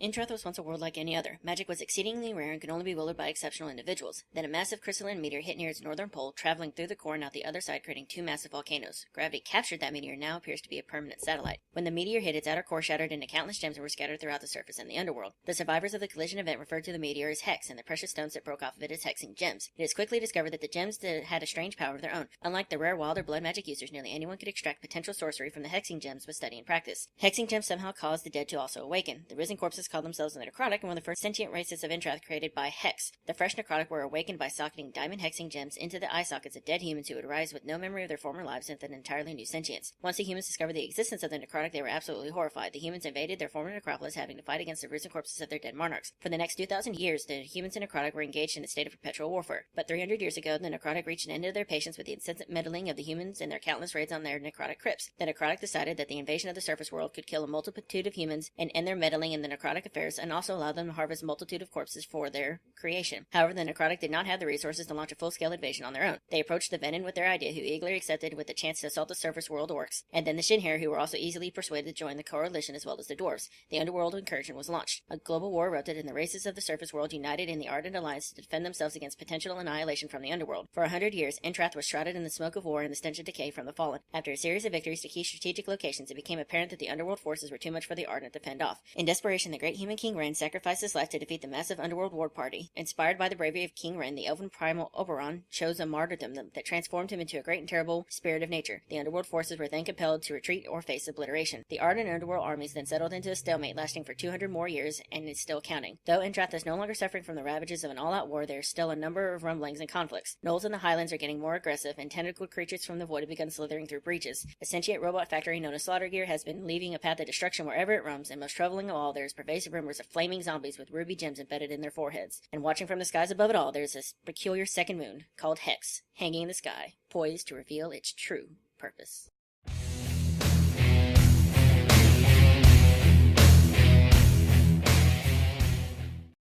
Entrath was once a world like any other. Magic was exceedingly rare and could only be wielded by exceptional individuals. Then a massive crystalline meteor hit near its northern pole, traveling through the core and out the other side, creating two massive volcanoes. Gravity captured that meteor and now appears to be a permanent satellite. When the meteor hit, its outer core shattered into countless gems and were scattered throughout the surface and the underworld. The survivors of the collision event referred to the meteor as Hex, and the precious stones that broke off of it as hexing gems. It is quickly discovered that the gems had a strange power of their own. Unlike the rare wild or blood magic users, nearly anyone could extract potential sorcery from the hexing gems with study and practice. Hexing gems somehow caused the dead to also awaken. The risen corpses called themselves the Necrotic, and one of the first sentient races of Entrath created by Hex. The fresh Necrotic were awakened by socketing diamond hexing gems into the eye sockets of dead humans who would arise with no memory of their former lives and with an entirely new sentience. Once the humans discovered the existence of the Necrotic, they were absolutely horrified. The humans invaded their former necropolis, having to fight against the risen corpses of their dead monarchs. For the next 2,000 years, the humans and Necrotic were engaged in a state of perpetual warfare. But 300 years ago, the Necrotic reached an end of their patience with the incessant meddling of the humans and their countless raids on their Necrotic crypts. The Necrotic decided that the invasion of the surface world could kill a multitude of humans and end their meddling in the Necrotic affairs, and also allow them to harvest a multitude of corpses for their creation. However, the Necrotic did not have the resources to launch a full-scale invasion on their own. They approached the Venin with their idea, who eagerly accepted with the chance to assault the surface world orcs, and then the Shinhir, who were also easily persuaded to join the coalition as well as the dwarves. The underworld incursion was launched. A global war erupted, and the races of the surface world united in the ardent alliance to defend themselves against potential annihilation from the underworld. For 100 years, Entrath was shrouded in the smoke of war and the stench of decay from the fallen. After a series of victories to key strategic locations, it became apparent that the underworld forces were too much for the Ardent to fend off. In desperation, the great human King Ren sacrificed his life to defeat the massive underworld war party. Inspired by the bravery of King Ren, the elven primal Oberon chose a martyrdom that transformed him into a great and terrible spirit of nature. The underworld forces were then compelled to retreat or face obliteration. The Ardent and underworld armies then settled into a stalemate lasting for 200 more years, and is still counting. Though Entrath is no longer suffering from the ravages of an all-out war, there are still a number of rumblings and conflicts. Gnolls in the highlands are getting more aggressive, and tentacled creatures from the void have begun slithering through breaches. A sentient robot factory known as Slaughtergear has been leaving a path of destruction wherever it roams, and most troubling of all, there is pervasive rumors of flaming zombies with ruby gems embedded in their foreheads. And watching from the skies above it all, there is this peculiar second moon, called Hex, hanging in the sky, poised to reveal its true purpose.